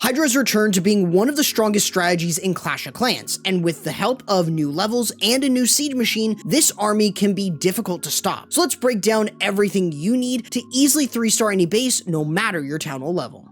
Hydra has returned to being one of the strongest strategies in Clash of Clans, and with the help of new levels and a new siege machine, this army can be difficult to stop. So let's break down everything you need to easily 3-star any base, no matter your town hall level.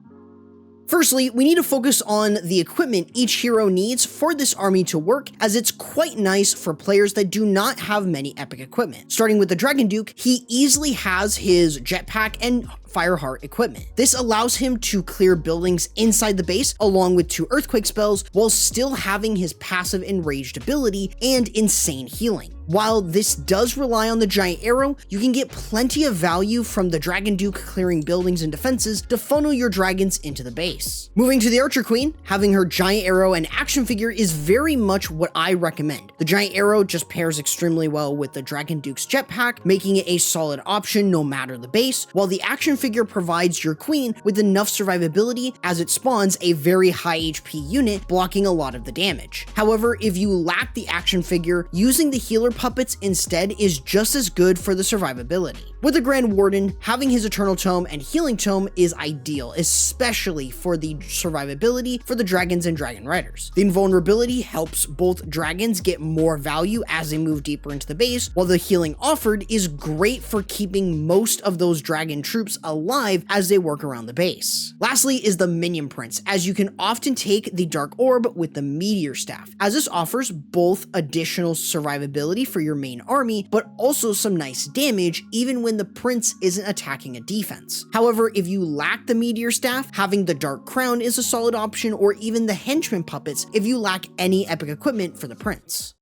Firstly, we need to focus on the equipment each hero needs for this army to work, as it's quite nice for players that do not have many epic equipment. Starting with the Dragon Duke, he easily has his Jetpack and Fireheart equipment. This allows him to clear buildings inside the base along with 2 earthquake spells while still having his passive enraged ability and insane healing. While this does rely on the giant arrow, you can get plenty of value from the Dragon Duke clearing buildings and defenses to funnel your dragons into the base. Moving to the Archer Queen, having her giant arrow and action figure is very much what I recommend. The giant arrow just pairs extremely well with the Dragon Duke's Jetpack, making it a solid option no matter the base, while the action figure provides your queen with enough survivability as it spawns a very high HP unit, blocking a lot of the damage. However, if you lack the action figure, using the healer puppets instead is just as good for the survivability. With the Grand Warden, having his Eternal Tome and Healing Tome is ideal, especially for the survivability for the dragons and dragon riders. The invulnerability helps both dragons get more value as they move deeper into the base, while the healing offered is great for keeping most of those dragon troops alive as they work around the base. Lastly is the Minion Prince, as you can often take the Dark Orb with the Meteor Staff, as this offers both additional survivability for your main army, but also some nice damage even when the prince isn't attacking a defense. However, if you lack the Meteor Staff, having the Dark Crown is a solid option, or even the Henchman Puppets if you lack any epic equipment for the prince.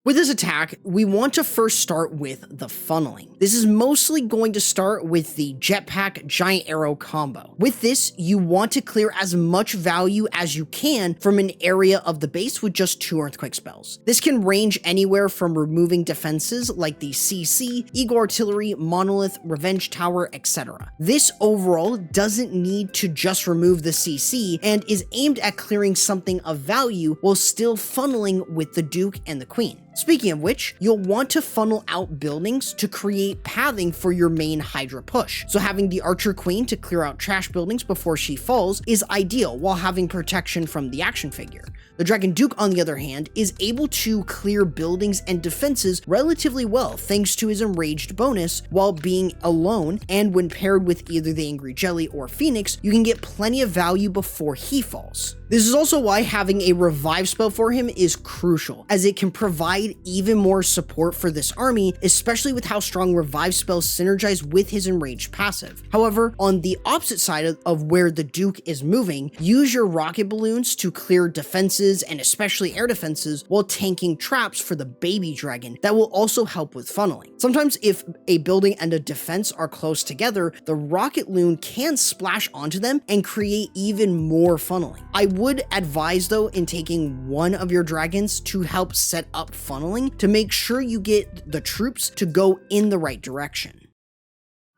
With this attack, we want to first start with the funneling. This is mostly going to start with the Jetpack Giant Arrow combo. With this, you want to clear as much value as you can from an area of the base with just 2 earthquake spells. This can range anywhere from removing defenses like the CC, Eagle Artillery, Monolith, Revenge Tower, etc. This overall doesn't need to just remove the CC and is aimed at clearing something of value while still funneling with the Duke and the Queen. Speaking of which, you'll want to funnel out buildings to create pathing for your main Hydra push. So having the Archer Queen to clear out trash buildings before she falls is ideal while having protection from the action figure. The Dragon Duke, on the other hand, is able to clear buildings and defenses relatively well thanks to his enraged bonus while being alone, and when paired with either the Angry Jelly or Phoenix, you can get plenty of value before he falls. This is also why having a revive spell for him is crucial, as it can provide even more support for this army, especially with how strong revive spells synergize with his enraged passive. However, on the opposite side of where the Duke is moving, use your rocket balloons to clear defenses and especially air defenses while tanking traps for the baby dragon that will also help with funneling. Sometimes if a building and a defense are close together, the rocket loon can splash onto them and create even more funneling. I would advise though in taking one of your dragons to help set up funneling to make sure you get the troops to go in the right direction.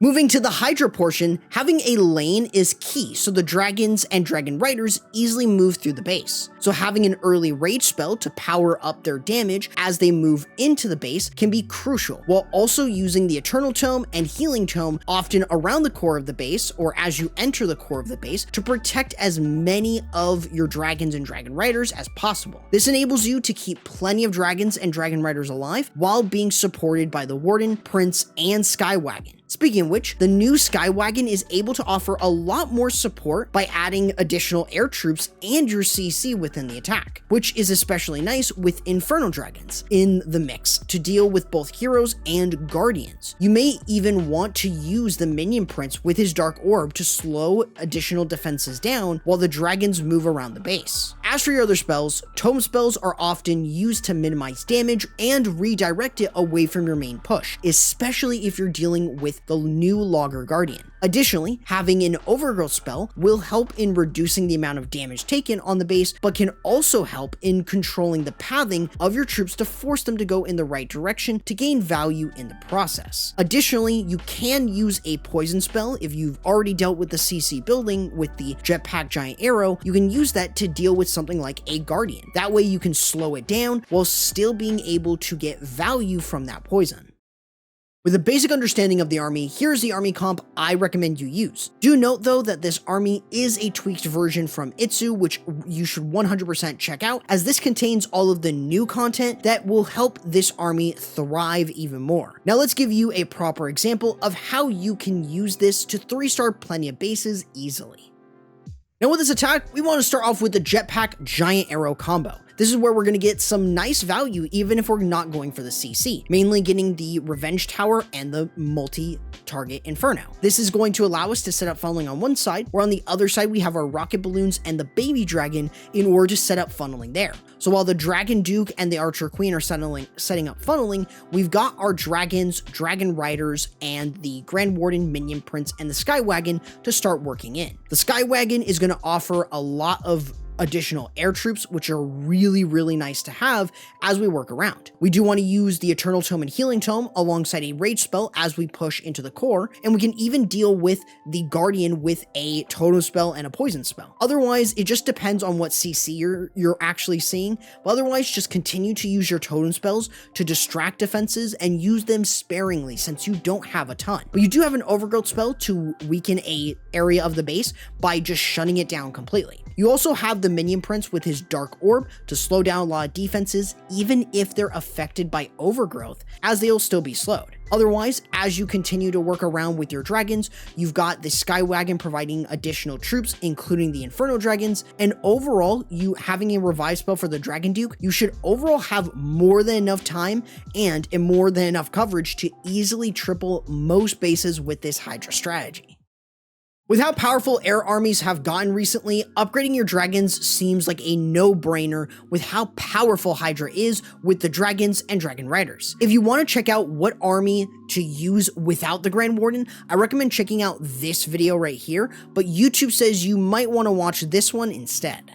Moving to the Hydra portion, having a lane is key so the dragons and dragon riders easily move through the base. So having an early rage spell to power up their damage as they move into the base can be crucial, while also using the Eternal Tome and Healing Tome often around the core of the base or as you enter the core of the base to protect as many of your dragons and dragon riders as possible. This enables you to keep plenty of dragons and dragon riders alive while being supported by the Warden, Prince, and Skywagon. Speaking of which, the new Skywagon is able to offer a lot more support by adding additional air troops and your CC within the attack, which is especially nice with Inferno Dragons in the mix to deal with both heroes and guardians. You may even want to use the Minion Prince with his Dark Orb to slow additional defenses down while the dragons move around the base. As for your other spells, tome spells are often used to minimize damage and redirect it away from your main push, especially if you're dealing with the new Logger Guardian. Additionally, having an Overgrowth spell will help in reducing the amount of damage taken on the base, but can also help in controlling the pathing of your troops to force them to go in the right direction to gain value in the process. Additionally, you can use a poison spell if you've already dealt with the CC building with the Jetpack Giant Arrow. You can use that to deal with something like a Guardian. That way you can slow it down while still being able to get value from that poison. With a basic understanding of the army, here's the army comp I recommend you use. Do note though that this army is a tweaked version from Itsu, which you should 100% check out, as this contains all of the new content that will help this army thrive even more. Now let's give you a proper example of how you can use this to 3-star plenty of bases easily. Now with this attack, we want to start off with the Jetpack Giant Arrow combo. This is where we're going to get some nice value even if we're not going for the CC, mainly getting the Revenge Tower and the multi-target Inferno. This is going to allow us to set up funneling on one side, where on the other side we have our rocket balloons and the baby dragon in order to set up funneling there. So while the Dragon Duke and the Archer Queen are setting up funneling, we've got our dragons, dragon riders, and the Grand Warden, Minion Prince, and the Sky Wagon to start working in. The Sky Wagon is going to offer a lot of additional air troops, which are really nice to have as we work around. We do want to use the Eternal Tome and Healing Tome alongside a rage spell as we push into the core, and we can even deal with the Guardian with a totem spell and a poison spell. Otherwise, it just depends on what CC you're actually seeing, but otherwise just continue to use your totem spells to distract defenses and use them sparingly since you don't have a ton. But you do have an Overgrowth spell to weaken a area of the base by just shutting it down completely. You also have the Minion Prince with his Dark Orb to slow down a lot of defenses, even if they're affected by Overgrowth, as they'll still be slowed. Otherwise, as you continue to work around with your dragons, you've got the Sky Wagon providing additional troops, including the Inferno Dragons, and overall, you having a revive spell for the Dragon Duke, you should overall have more than enough time and more than enough coverage to easily triple most bases with this Hydra strategy. With how powerful air armies have gotten recently, upgrading your dragons seems like a no-brainer with how powerful Hydra is with the dragons and dragon riders. If you want to check out what army to use without the Grand Warden, I recommend checking out this video right here, but YouTube says you might want to watch this one instead.